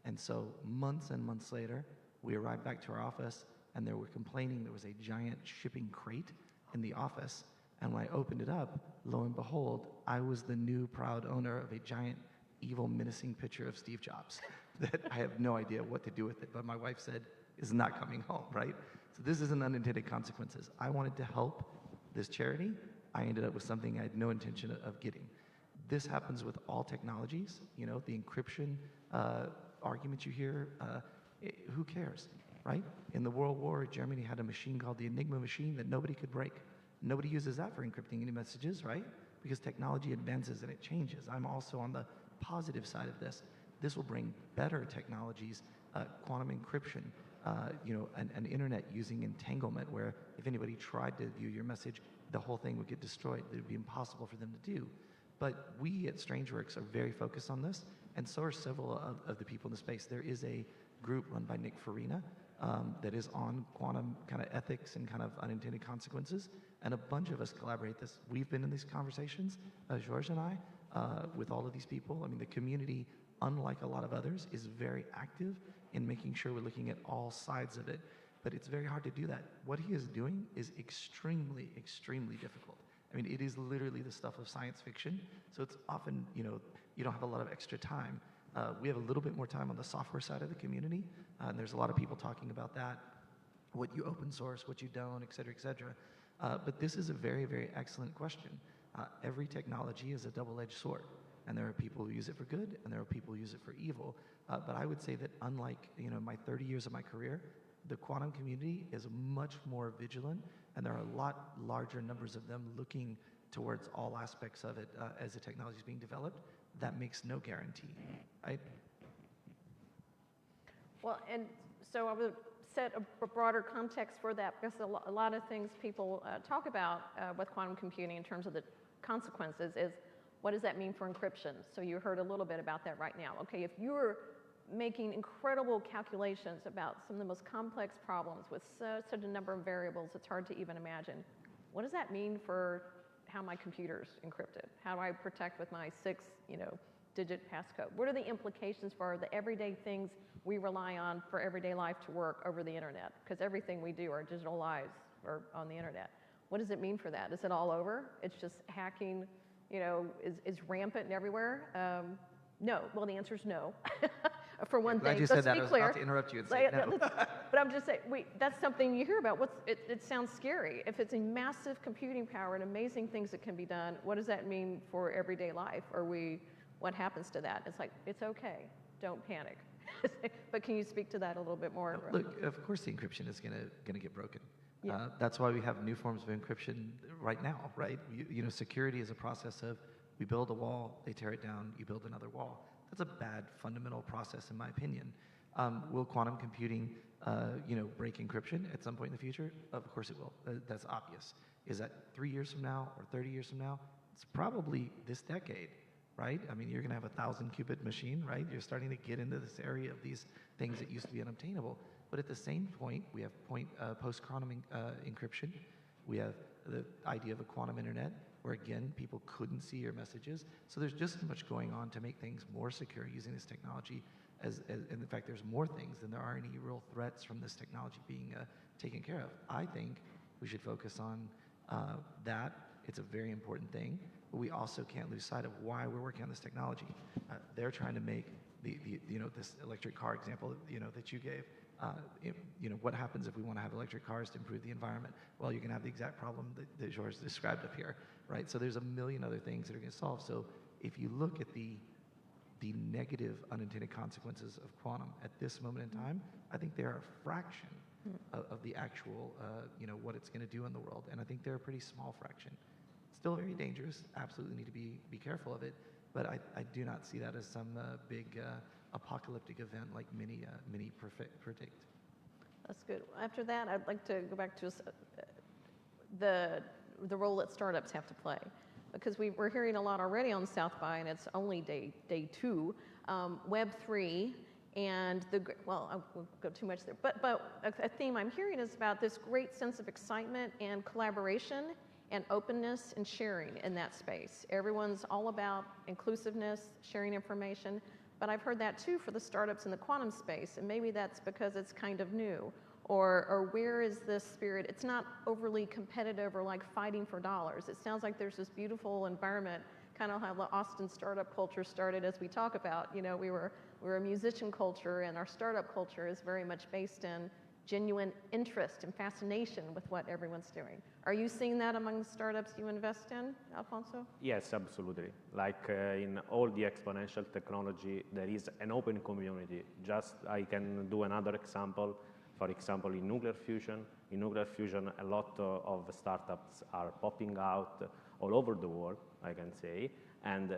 And so months and months later, we arrived back to our office, and they were complaining there was a giant shipping crate in the office. And when I opened it up, lo and behold, I was the new proud owner of a giant, evil, menacing picture of Steve Jobs that I have no idea what to do with it. But my wife said, is not coming home, right? So this is an unintended consequences. I wanted to help this charity. I ended up with something I had no intention of getting. This happens with all technologies. The encryption arguments you hear, who cares, right? In the World War, Germany had a machine called the Enigma machine that nobody could break. Nobody uses that for encrypting any messages, right? Because technology advances and it changes. I'm also on the positive side of this. This will bring better technologies, quantum encryption, an internet using entanglement, where if anybody tried to view your message, the whole thing would get destroyed. It would be impossible for them to do. But we at Strangeworks are very focused on this, and so are several of the people in the space. There is a group run by Nick Farina that is on quantum kind of ethics and kind of unintended consequences, and a bunch of us collaborate this. We've been in these conversations, George and I, with all of these people. The community, unlike a lot of others, is very active in making sure we're looking at all sides of it. but it's very hard to do that. What he is doing is extremely, extremely difficult. I mean, it is literally the stuff of science fiction, so it's often, you don't have a lot of extra time. We have a little bit more time on the software side of the community, and there's a lot of people talking about that, what you open source, what you don't, et cetera, et cetera. But this is a very, very excellent question. Every technology is a double-edged sword, and there are people who use it for good, and there are people who use it for evil. But I would say that unlike my 30 years of my career, the quantum community is much more vigilant, and there are a lot larger numbers of them looking towards all aspects of it as the technology is being developed. That makes no guarantee, right? Well, and so I would set a broader context for that, because a lot of things people talk about with quantum computing in terms of the consequences is, what does that mean for encryption? So you heard a little bit about that right now. Okay, if you're making incredible calculations about some of the most complex problems with such a number of variables, it's hard to even imagine. What does that mean for how my computer's encrypted? How do I protect with my 6-digit passcode? What are the implications for the everyday things we rely on for everyday life to work over the internet? Because everything we do, our digital lives, are on the internet. What does it mean for that? Is it all over? It's just hacking, is rampant and everywhere? No. Well, the answer is no. For one thing, glad you said that. I was about to interrupt you and say no. But I'm just saying, that's something you hear about. It sounds scary. If it's a massive computing power and amazing things that can be done, what does that mean for everyday life? What happens to that? It's like, it's okay. Don't panic. But can you speak to that a little bit more? Look, of course the encryption is going to get broken. Yeah. That's why we have new forms of encryption right now, right? Security is a process of, we build a wall, they tear it down, you build another wall. That's a bad fundamental process, in my opinion. Will quantum computing, break encryption at some point in the future? Of course it will. That's obvious. Is that 3 years from now or 30 years from now? It's probably this decade, right? I mean, you're going to have a 1,000-qubit machine, right? You're starting to get into this area of these things that used to be unobtainable. But at the same point, we have post-quantum encryption. We have the idea of a quantum internet, where again, people couldn't see your messages. So there's just as much going on to make things more secure using this technology and in fact, there's more things than there are any real threats from this technology being taken care of. I think we should focus on that. It's a very important thing, but we also can't lose sight of why we're working on this technology. They're trying to make this electric car example, that you gave. What happens if we want to have electric cars to improve the environment? Well, you're going to have the exact problem that George described up here, right? So there's a million other things that are going to solve. So if you look at the negative unintended consequences of quantum at this moment in time, I think they're a fraction of the actual, what it's going to do in the world. And I think they're a pretty small fraction. Still very dangerous. Absolutely need to be careful of it. But I do not see that as some big apocalyptic event like many predict. That's good. After that, I'd like to go back to the role that startups have to play, because we're hearing a lot already on South by, and it's only day 2, Web3, and I won't go too much there. But a theme I'm hearing is about this great sense of excitement and collaboration and openness and sharing in that space. Everyone's all about inclusiveness, sharing information. But I've heard that too for the startups in the quantum space, and maybe that's because it's kind of new. Or where is this spirit? It's not overly competitive or like fighting for dollars. It sounds like there's this beautiful environment, kind of how the Austin startup culture started, as we talk about. We're a musician culture, and our startup culture is very much based in genuine interest and fascination with what everyone's doing. Are you seeing that among the startups you invest in, Alfonso? Yes, absolutely. Like in all the exponential technology, there is an open community. I can do another example. For example, in nuclear fusion. In nuclear fusion, a lot of startups are popping out all over the world, I can say. And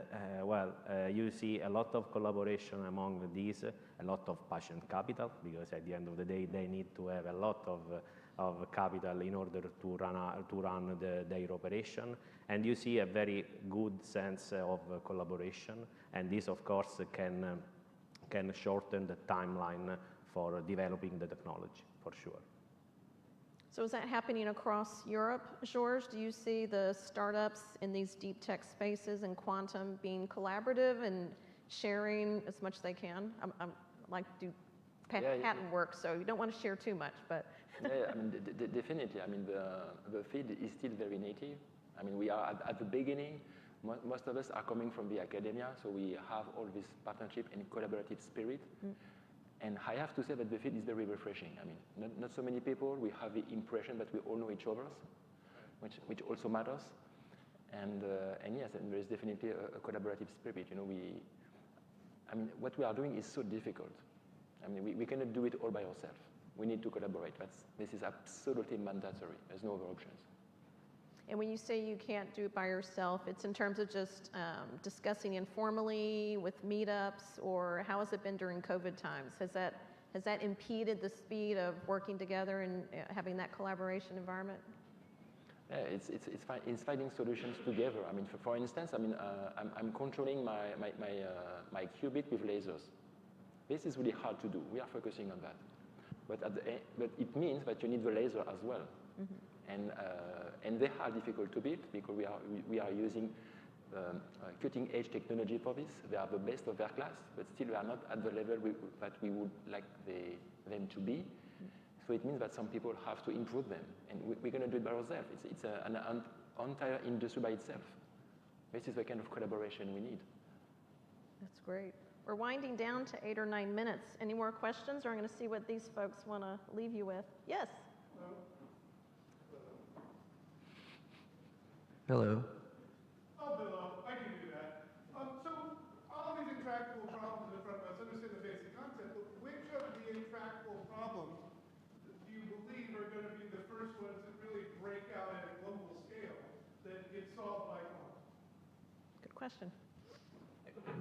you see a lot of collaboration among these, a lot of patient capital, because at the end of the day, they need to have a lot of capital in order to run their operation. And you see a very good sense of collaboration. And this, of course, can shorten the timeline for developing the technology, for sure. So is that happening across Europe, Georges? Do you see the startups in these deep tech spaces and quantum being collaborative and sharing as much as they can? I'm like to do patent work, so you don't want to share too much, but Yeah, I mean, definitely. I mean, the field is still very native. I mean, we are at the beginning. Most of us are coming from the academia, so we have all this partnership and collaborative spirit. And I have to say that the field is very refreshing. I mean, not so many people. We have the impression that we all know each other, which also matters. And yes, and there is definitely a collaborative spirit. You know, I mean, what we are doing is so difficult. I mean, we cannot do it all by ourselves. We need to collaborate. This is absolutely mandatory. There's no other options. And when you say you can't do it by yourself, it's in terms of just discussing informally with meetups, or how has it been during COVID times? Has that impeded the speed of working together and having that collaboration environment? Yeah, it's finding solutions together. I mean, for instance, I mean, I'm controlling my qubit with lasers. This is really hard to do. We are focusing on that, but it means that you need the laser as well. And they are difficult to build because we are using cutting-edge technology for this. They are the best of their class, but still we are not at the level that we would like them to be. So it means that some people have to improve them, and we're going to do it by ourselves. It's an entire industry by itself. This is the kind of collaboration we need. That's great. We're winding down to 8 or 9 minutes. Any more questions, or I'm going to see what these folks want to leave you with? Yes? Hello. I'll build up. I can do that. So all of these intractable problems in front of us, understand the basic concept, but which of the intractable problems do you believe are going to be the first ones that really break out at a global scale that get solved by quantum? Good question.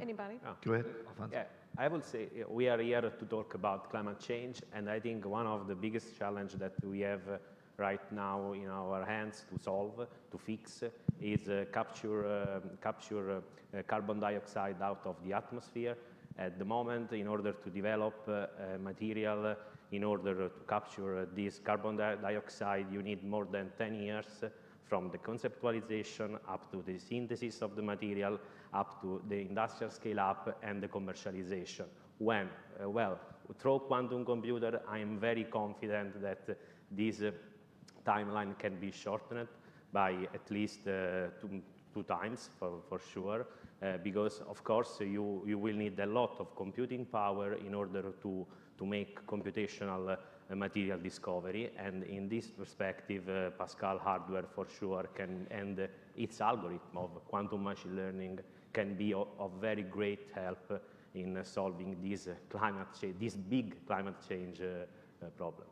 Anybody? Go ahead, Alfonso. Yeah, I will say we are here to talk about climate change, and I think one of the biggest challenges that we have right now in our hands to solve, to fix, is capture carbon dioxide out of the atmosphere. At the moment, in order to develop material, in order to capture this carbon dioxide, you need more than 10 years from the conceptualization up to the synthesis of the material, up to the industrial scale-up and the commercialization. When? Well, through quantum computer, I am very confident that this timeline can be shortened by at least two times for sure, because of course you will need a lot of computing power in order to make computational material discovery, and in this perspective Pascal hardware for sure can, and its algorithm of quantum machine learning can be of very great help in solving this big climate change problem.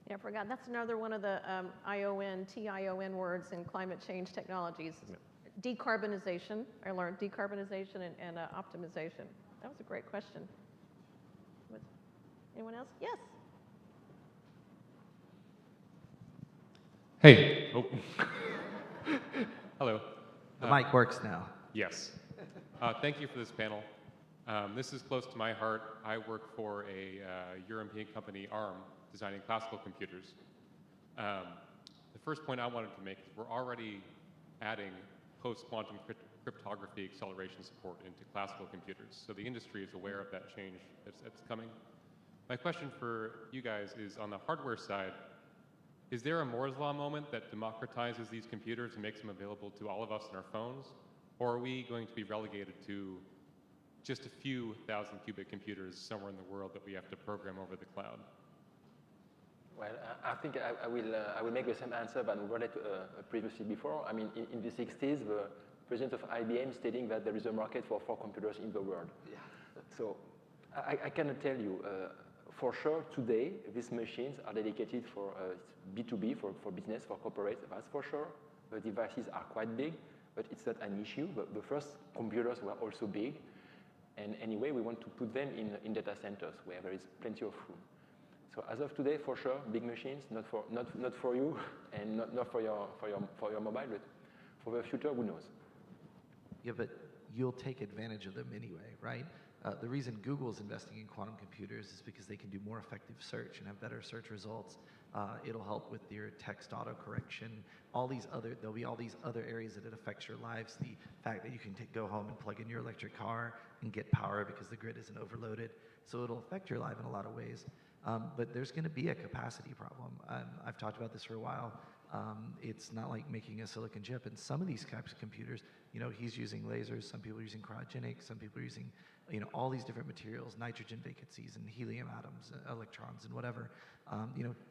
Yeah, I forgot. That's another one of the TION words in climate change technologies. Yeah. Decarbonization. I learned decarbonization and optimization. That was a great question. Anyone else? Yes. Hey. Oh. Hello. The mic works now. Yes. Thank you for this panel. This is close to my heart. I work for a European company, ARM, designing classical computers. The first point I wanted to make is we're already adding post-quantum cryptography acceleration support into classical computers. So the industry is aware of that change that's coming. My question for you guys is, on the hardware side, is there a Moore's Law moment that democratizes these computers and makes them available to all of us in our phones? Or are we going to be relegated to just a few thousand qubit computers somewhere in the world that we have to program over the cloud? Well, I think I will make the same answer than we read previously before. I mean, in the 60s, the president of IBM stating that there is a market for 4 computers in the world. Yeah. So I cannot tell you. For sure, today, these machines are dedicated for B2B, for business, for corporate, that's for sure. The devices are quite big, but it's not an issue. But the first computers were also big. And anyway, we want to put them in data centers where there is plenty of room. So as of today, for sure, big machines, not for you, and not for your mobile, but for the future, who knows? Yeah, but you'll take advantage of them anyway, right? The reason Google's investing in quantum computers is because they can do more effective search and have better search results. It'll help with your text autocorrection. There'll be all these other areas that it affects your lives. The fact that you can go home and plug in your electric car and get power because the grid isn't overloaded. So it'll affect your life in a lot of ways. But there's going to be a capacity problem. I've talked about this for a while. It's not like making a silicon chip. And some of these types of computers, he's using lasers. Some people are using cryogenics. Some people are using, all these different materials, nitrogen vacancies and helium atoms, electrons, and whatever.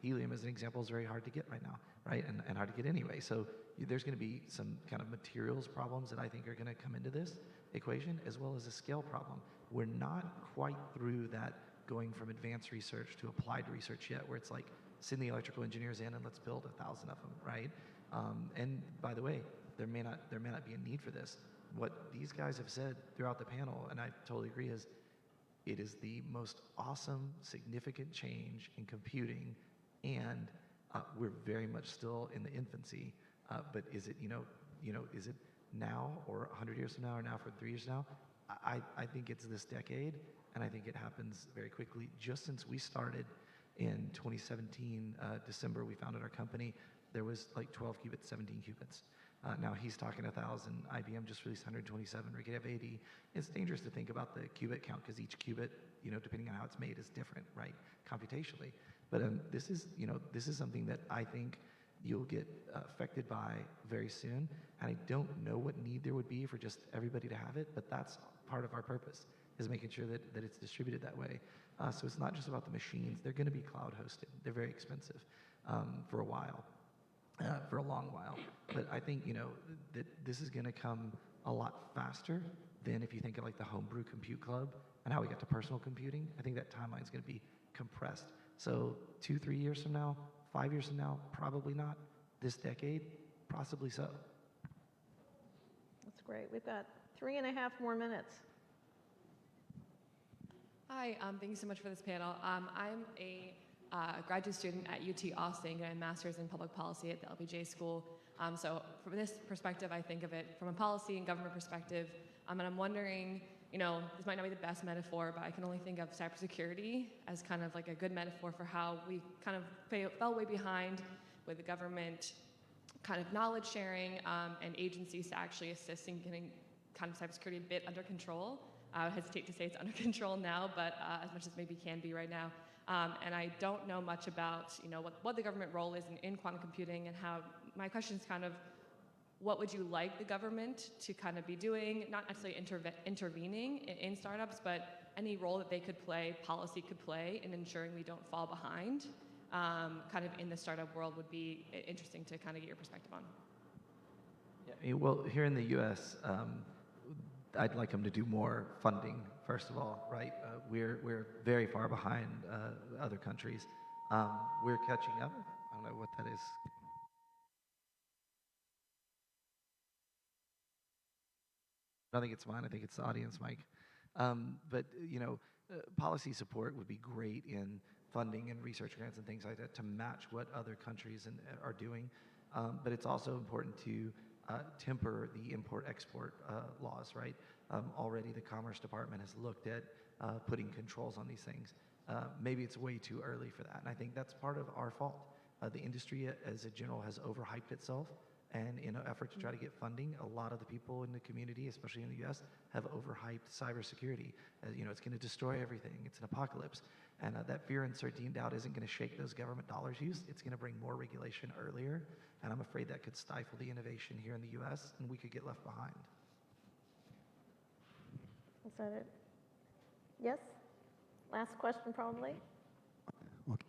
Helium, as an example, is very hard to get right now, right? And hard to get anyway. So there's going to be some kind of materials problems that I think are going to come into this equation, as well as a scale problem. We're not quite through that going from advanced research to applied research yet, where it's like, send the electrical engineers in and let's build 1,000 of them, right? And by the way, there may not be a need for this. What these guys have said throughout the panel, and I totally agree, is it is the most awesome, significant change in computing, and we're very much still in the infancy. But is it, is it now or 100 years from now or now for 3 years now? I think it's this decade, and I think it happens very quickly. Just since we started in 2017, December, we founded our company, there was like 12 qubits, 17 qubits. Now he's talking 1,000. IBM just released 127. We could have 80. It's dangerous to think about the qubit count because each qubit, depending on how it's made, is different, right, computationally. But this is something that I think you'll get affected by very soon. And I don't know what need there would be for just everybody to have it, but that's part of our purpose, is making sure that it's distributed that way. So it's not just about the machines. They're going to be cloud hosted. They're very expensive for a while, for a long while. But I think, that this is going to come a lot faster than if you think of like the homebrew compute club and how we got to personal computing. I think that timeline is going to be compressed. So 2-3 years from now, 5 years from now, probably not. This decade, possibly so. That's great. We've got 3.5 more minutes. Hi, thank you so much for this panel. I'm a graduate student at UT Austin, getting a master's in public policy at the LBJ School. So from this perspective, I think of it from a policy and government perspective. And I'm wondering, this might not be the best metaphor, but I can only think of cybersecurity as kind of like a good metaphor for how we kind of fell way behind with the government kind of knowledge sharing and agencies to actually assist in getting kind of cybersecurity a bit under control. I would hesitate to say it's under control now, but as much as maybe can be right now. And I don't know much about, what the government role is in quantum computing, and how, my question is kind of, what would you like the government to kind of be doing, not necessarily intervening in startups, but any role that they could play, policy could play in ensuring we don't fall behind, kind of in the startup world, would be interesting to kind of get your perspective on. Yeah, well, here in the U.S., I'd like them to do more funding, first of all, right? We're very far behind other countries. We're catching up. I don't know what that is. I don't think it's mine. I think it's the audience mic. But, policy support would be great in funding and research grants and things like that to match what other countries are doing. But it's also important to temper the import-export laws, right? Already the Commerce Department has looked at putting controls on these things. Maybe it's way too early for that, and I think that's part of our fault. The industry as a general has overhyped itself, and in an effort to try to get funding, a lot of the people in the community, especially in the US, have overhyped cybersecurity. It's going to destroy everything. It's an apocalypse. And that fear, uncertainty, and doubt isn't going to shake those government dollars used. It's going to bring more regulation earlier, and I'm afraid that could stifle the innovation here in the US, and we could get left behind. Is that it? Yes? Last question, probably. Okay.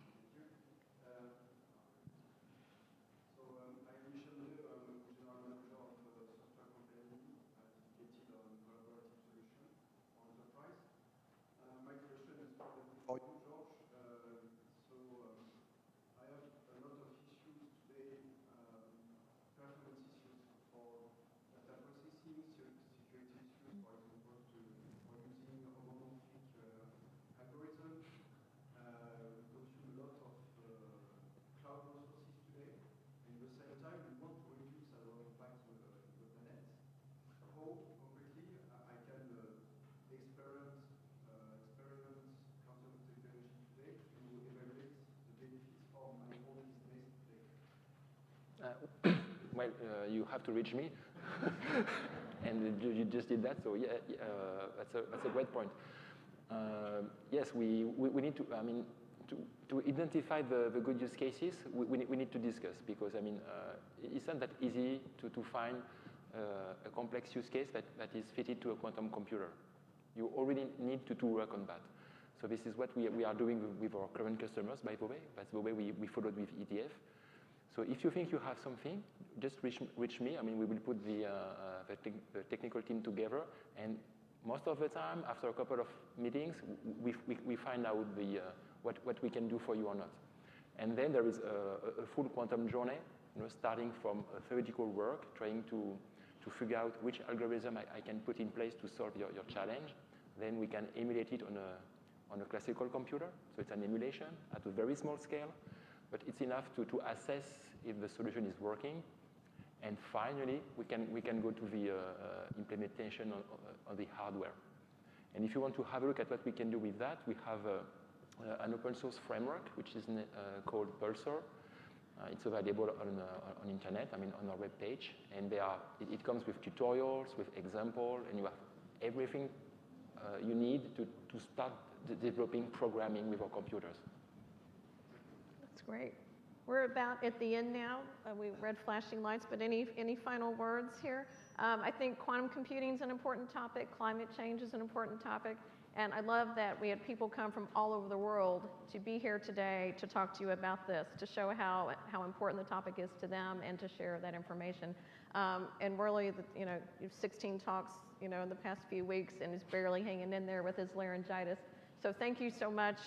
Well, you have to reach me, and you just did that. So yeah, that's a great point. Yes, we need to. I mean, to identify the good use cases, we need to discuss, because I mean, it's not that easy to find a complex use case that is fitted to a quantum computer. You already need to work on that. So this is what we are doing with our current customers, by the way. That's the way we followed with ETF. So if you think you have something, just reach me. I mean, we will put the technical team together, and most of the time, after a couple of meetings, we find out what we can do for you or not. And then there is a full quantum journey, starting from theoretical work, trying to figure out which algorithm I can put in place to solve your challenge. Then we can emulate it on a classical computer. So it's an emulation at a very small scale, but it's enough to assess if the solution is working. And finally, we can go to the implementation on the hardware. And if you want to have a look at what we can do with that, we have an open source framework, which is called Pulsar. It's available on internet, I mean on our webpage. And it comes with tutorials, with examples, and you have everything you need to start developing programming with our computers. That's great. We're about at the end now. We read flashing lights, but any final words here? I think quantum computing is an important topic. Climate change is an important topic. And I love that we had people come from all over the world to be here today to talk to you about this, to show how important the topic is to them and to share that information. And really, you have 16 talks, in the past few weeks, and he's barely hanging in there with his laryngitis. So thank you so much,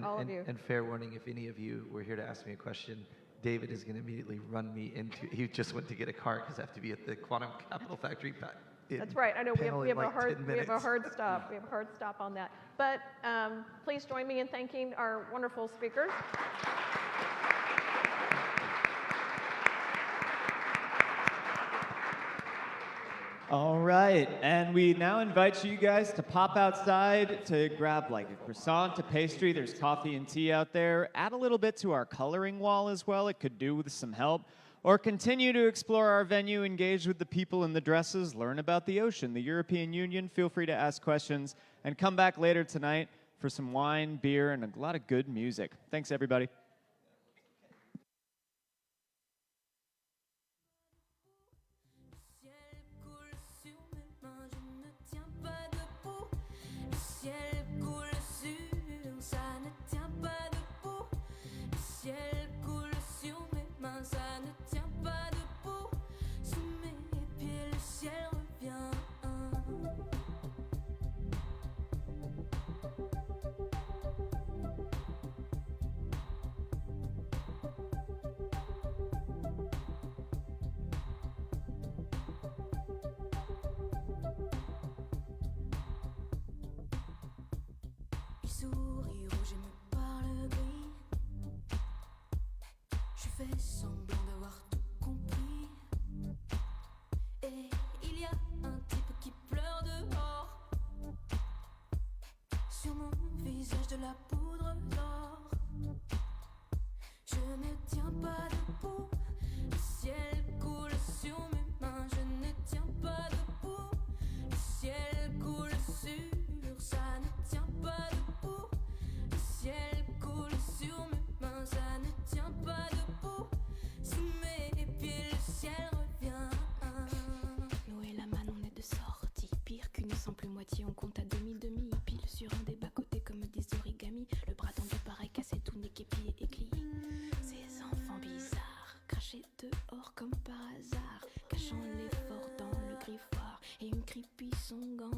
all of you. And fair warning, if any of you were here to ask me a question, David is going to immediately run me into. He just went to get a car because I have to be at the Quantum Capital Factory. That's right. I know we have a hard stop. We have a hard stop on that. But please join me in thanking our wonderful speakers. All right, and we now invite you guys to pop outside to grab like a croissant, a pastry. There's coffee and tea out there. Add a little bit to our coloring wall as well. It could do with some help. Or continue to explore our venue, engage with the people in the dresses, learn about the ocean, the European Union. Feel free to ask questions, and come back later tonight for some wine, beer, and a lot of good music. Thanks, everybody. Souris rouge et me parle gris. Je fais semblant d'avoir tout compris. Et il y a un type qui pleure dehors. Sur mon visage de la poudre d'or. Je ne tiens pas debout. Le ciel coule sur mes mains. Je ne tiens pas debout. Le ciel coule sur, ça ne tient pas debout. Le ciel coule sur mes mains, ça ne tient pas debout. Sous mes pieds, le ciel revient. Nous et la manne, on est de sortie. Pire qu'une simple moitié, on compte à demi-demi. Pile sur un des bas-côtés comme des origamis. Le bras tendu pareil, cassé tout niqué, plié et plié. Ces enfants bizarres, crachés dehors comme par hasard. Cachant l'effort dans le griffoir. Et une creepy son gant